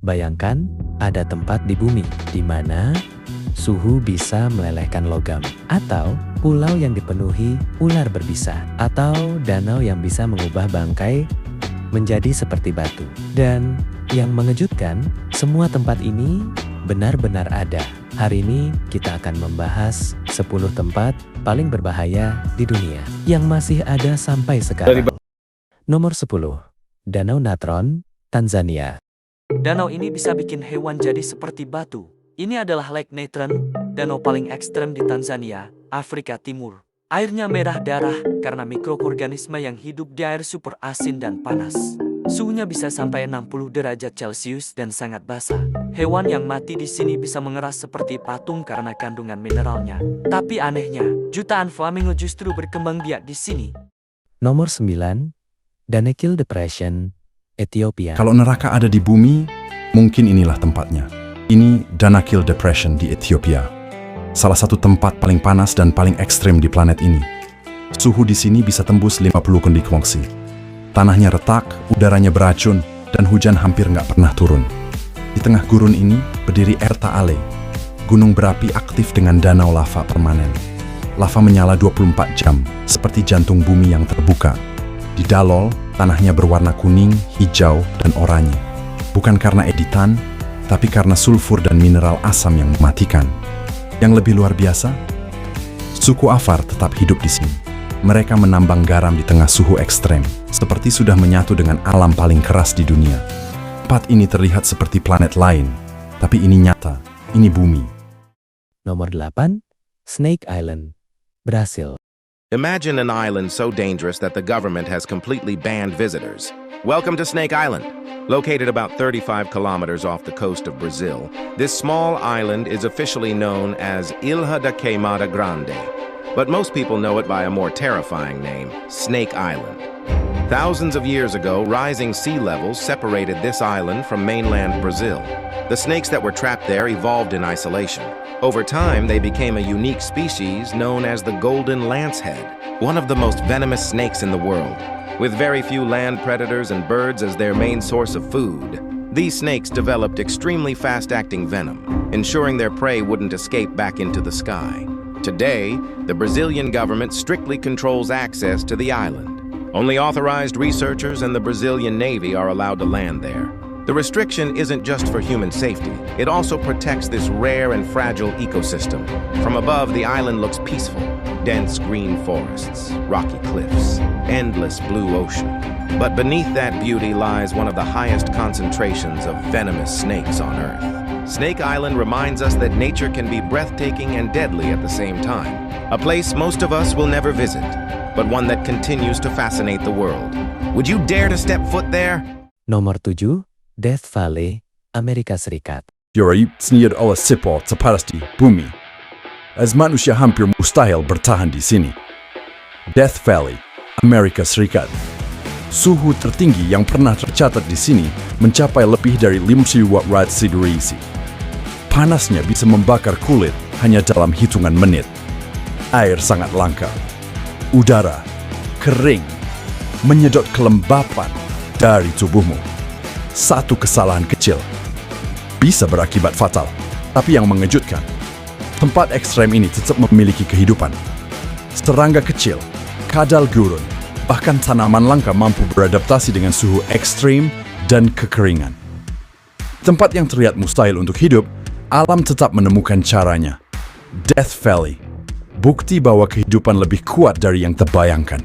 Bayangkan ada tempat di bumi di mana suhu bisa melelehkan logam, atau pulau yang dipenuhi ular berbisa, atau danau yang bisa mengubah bangkai menjadi seperti batu. Dan yang mengejutkan, semua tempat ini benar-benar ada. Hari ini kita akan membahas 10 tempat paling berbahaya di dunia yang masih ada sampai sekarang. Nomor 10. Danau Natron, Tanzania. Danau ini bisa bikin hewan jadi seperti batu. Ini adalah Lake Natron, danau paling ekstrem di Tanzania, Afrika Timur. Airnya merah darah karena mikroorganisme yang hidup di air super asin dan panas. Suhunya bisa sampai 60 derajat Celcius dan sangat basah. Hewan yang mati di sini bisa mengeras seperti patung karena kandungan mineralnya. Tapi anehnya, jutaan flamingo justru berkembang biak di sini. Nomor 9. Danakil Depression, Ethiopia. Kalau neraka ada di bumi, mungkin inilah tempatnya. Ini Danakil Depression di Ethiopia. Salah satu tempat paling panas dan paling ekstrem di planet ini. Suhu di sini bisa tembus 50 kondiksi. Tanahnya retak, udaranya beracun, dan hujan hampir nggak pernah turun. Di tengah gurun ini berdiri Erta Ale, gunung berapi aktif dengan danau lava permanen. Lava menyala 24 jam, seperti jantung bumi yang terbuka. Di Dalol, tanahnya berwarna kuning, hijau, dan oranye. Bukan karena editan, tapi karena sulfur dan mineral asam yang mematikan. Yang lebih luar biasa, suku Afar tetap hidup di sini. Mereka menambang garam di tengah suhu ekstrem, seperti sudah menyatu dengan alam paling keras di dunia. Tempat ini terlihat seperti planet lain, tapi ini nyata, ini bumi. Nomor 8. Snake Island, Brasil. Imagine an island so dangerous that the government has completely banned visitors. Welcome to Snake Island. Located about 35 kilometers off the coast of Brazil, this small island is officially known as Ilha da Queimada Grande, but most people know it by a more terrifying name, Snake Island. Thousands of years ago, rising sea levels separated this island from mainland Brazil. The snakes that were trapped there evolved in isolation. Over time, they became a unique species known as the golden lancehead, one of the most venomous snakes in the world. With very few land predators and birds as their main source of food, these snakes developed extremely fast-acting venom, ensuring their prey wouldn't escape back into the sky. Today, the Brazilian government strictly controls access to the island. Only authorized researchers and the Brazilian Navy are allowed to land there. The restriction isn't just for human safety, it also protects this rare and fragile ecosystem. From above, the island looks peaceful. Dense green forests, rocky cliffs, endless blue ocean. But beneath that beauty lies one of the highest concentrations of venomous snakes on Earth. Snake Island reminds us that nature can be breathtaking and deadly at the same time. A place most of us will never visit, but one that continues to fascinate the world. Would you dare to step foot there? Nomor 7. Death Valley, Amerika Serikat. Yuri senior Allah support separasti bumi. As manusia hampir mustahil bertahan di sini. Death Valley, Amerika Serikat. Suhu tertinggi yang pernah tercatat di sini mencapai lebih dari 5.000 watt Celsius. Panasnya bisa membakar kulit hanya dalam hitungan menit. Air sangat langka. Udara kering, menyedot kelembapan dari tubuhmu. Satu kesalahan kecil bisa berakibat fatal. Tapi yang mengejutkan, tempat ekstrem ini tetap memiliki kehidupan. Serangga kecil, kadal gurun, bahkan tanaman langka mampu beradaptasi dengan suhu ekstrim dan kekeringan. Tempat yang terlihat mustahil untuk hidup, alam tetap menemukan caranya. Death Valley, bukti bahwa kehidupan lebih kuat dari yang terbayangkan.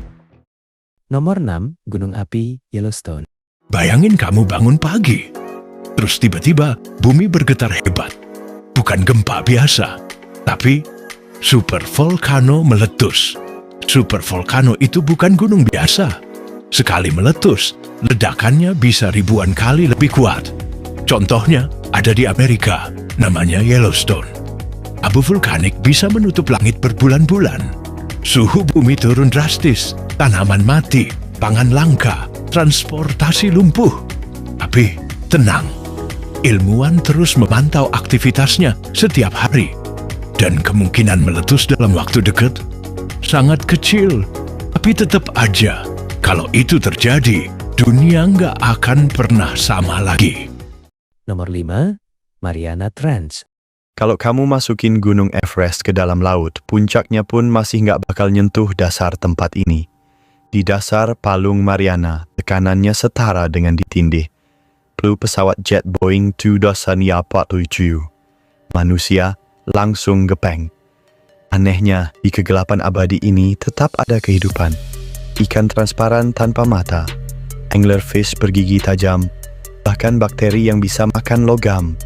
Nomor 6. Gunung Api, Yellowstone. Bayangin kamu bangun pagi, terus tiba-tiba bumi bergetar hebat. Bukan gempa biasa, tapi super volcano meletus. Super volcano itu bukan gunung biasa. Sekali meletus, ledakannya bisa ribuan kali lebih kuat. Contohnya ada di Amerika, namanya Yellowstone. Abu vulkanik bisa menutup langit berbulan-bulan. Suhu bumi turun drastis, tanaman mati, pangan langka, transportasi lumpuh. Tapi tenang, ilmuwan terus memantau aktivitasnya setiap hari. Dan kemungkinan meletus dalam waktu dekat sangat kecil. Tapi tetap aja, kalau itu terjadi, dunia nggak akan pernah sama lagi. Nomor 5, Mariana Trench. Kalau kamu masukin Gunung Everest ke dalam laut, puncaknya pun masih nggak bakal nyentuh dasar tempat ini. Di dasar Palung Mariana, tekanannya setara dengan ditindih flu pesawat jet Boeing 747. Manusia langsung gepeng. Anehnya, di kegelapan abadi ini tetap ada kehidupan. Ikan transparan tanpa mata, anglerfish bergigi tajam, bahkan bakteri yang bisa makan logam.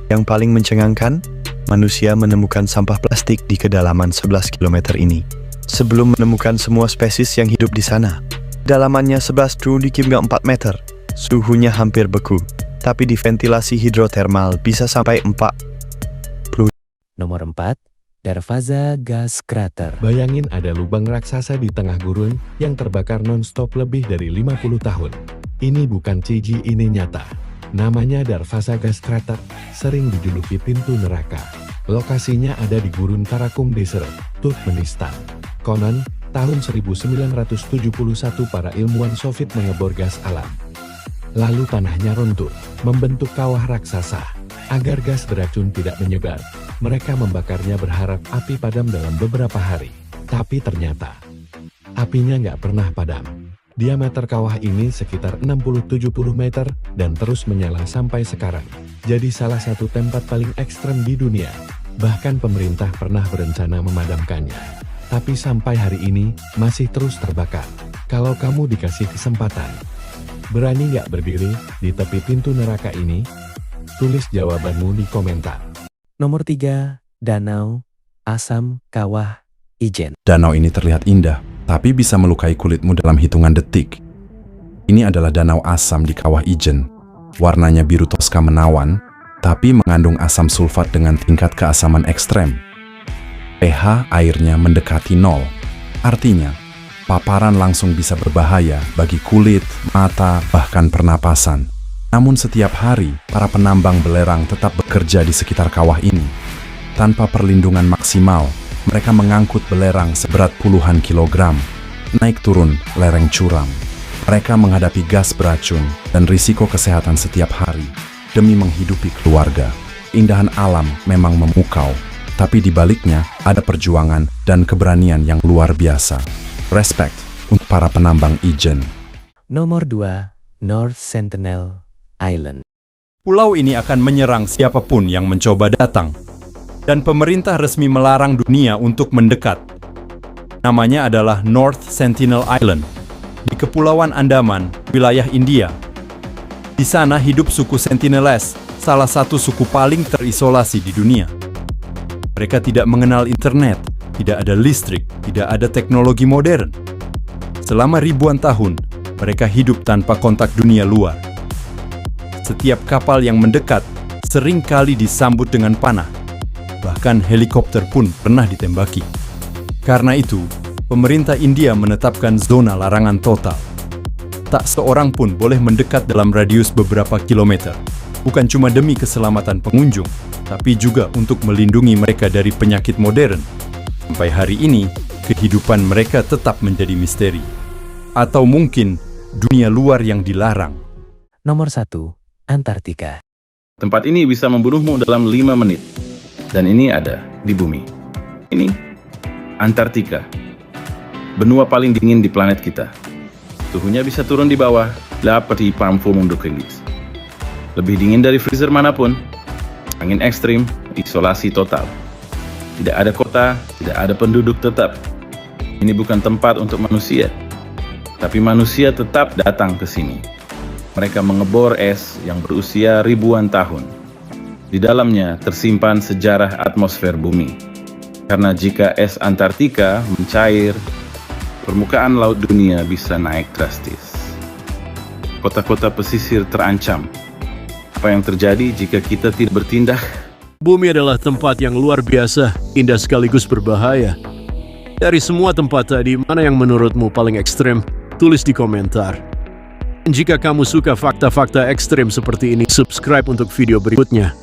Yang paling mencengangkan, manusia menemukan sampah plastik di kedalaman 11 km ini. Sebelum menemukan semua spesies yang hidup di sana. Dalamannya 11,4 meter, suhunya hampir beku, tapi di ventilasi hidrotermal bisa sampai 40. Nomor 4, Darvaza Gas Crater. Bayangin ada lubang raksasa di tengah gurun yang terbakar non-stop lebih dari 50 tahun. Ini bukan CG, ini nyata. Namanya Darvaza Gas Crater, sering dijuluki pintu neraka. Lokasinya ada di Gurun Karakum Desert, Turkmenistan. Konon, tahun 1971 para ilmuwan Soviet mengebor gas alam. Lalu tanahnya runtuh, membentuk kawah raksasa. Agar gas beracun tidak menyebar, mereka membakarnya berharap api padam dalam beberapa hari. Tapi ternyata, apinya nggak pernah padam. Diameter kawah ini sekitar 60-70 meter dan terus menyala sampai sekarang. Jadi salah satu tempat paling ekstrem di dunia. Bahkan pemerintah pernah berencana memadamkannya. Tapi sampai hari ini masih terus terbakar. Kalau kamu dikasih kesempatan, berani nggak berdiri di tepi pintu neraka ini? Tulis jawabanmu di komentar. Nomor 3, Danau Asam Kawah Ijen. Danau ini terlihat indah, tapi bisa melukai kulitmu dalam hitungan detik. Ini adalah danau asam di Kawah Ijen. Warnanya biru toska menawan, tapi mengandung asam sulfat dengan tingkat keasaman ekstrem. pH airnya mendekati 0. Artinya, paparan langsung bisa berbahaya bagi kulit, mata, bahkan pernapasan. Namun setiap hari, para penambang belerang tetap bekerja di sekitar kawah ini. Tanpa perlindungan maksimal, mereka mengangkut belerang seberat puluhan kilogram, naik turun lereng curam. Mereka menghadapi gas beracun dan risiko kesehatan setiap hari demi menghidupi keluarga. Keindahan alam memang memukau, tapi di baliknya ada perjuangan dan keberanian yang luar biasa. Respect untuk para penambang Ijen. Nomor 2, North Sentinel Island. Pulau ini akan menyerang siapapun yang mencoba datang. Dan pemerintah resmi melarang dunia untuk mendekat. Namanya adalah North Sentinel Island, di Kepulauan Andaman, wilayah India. Di sana hidup suku Sentinelese, salah satu suku paling terisolasi di dunia. Mereka tidak mengenal internet, tidak ada listrik, tidak ada teknologi modern. Selama ribuan tahun, mereka hidup tanpa kontak dunia luar. Setiap kapal yang mendekat sering kali disambut dengan panah. Bahkan helikopter pun pernah ditembaki. Karena itu, pemerintah India menetapkan zona larangan total. Tak seorang pun boleh mendekat dalam radius beberapa kilometer. Bukan cuma demi keselamatan pengunjung, tapi juga untuk melindungi mereka dari penyakit modern. Sampai hari ini, kehidupan mereka tetap menjadi misteri. Atau mungkin dunia luar yang dilarang. Nomor 1, Antartika. Tempat ini bisa membunuhmu dalam 5 menit. Dan ini ada di bumi. Ini Antartika. Benua paling dingin di planet kita. Suhunya bisa turun di bawah 80 mundo kelis. Lebih dingin dari freezer manapun. Angin ekstrim, isolasi total. Tidak ada kota, tidak ada penduduk tetap. Ini bukan tempat untuk manusia. Tapi manusia tetap datang ke sini. Mereka mengebor es yang berusia ribuan tahun. Di dalamnya tersimpan sejarah atmosfer bumi. Karena jika es Antartika mencair, permukaan laut dunia bisa naik drastis. Kota-kota pesisir terancam. Apa yang terjadi jika kita tidak bertindak? Bumi adalah tempat yang luar biasa, indah sekaligus berbahaya. Dari semua tempat tadi, mana yang menurutmu paling ekstrem? Tulis di komentar. Jika kamu suka fakta-fakta ekstrem seperti ini, subscribe untuk video berikutnya.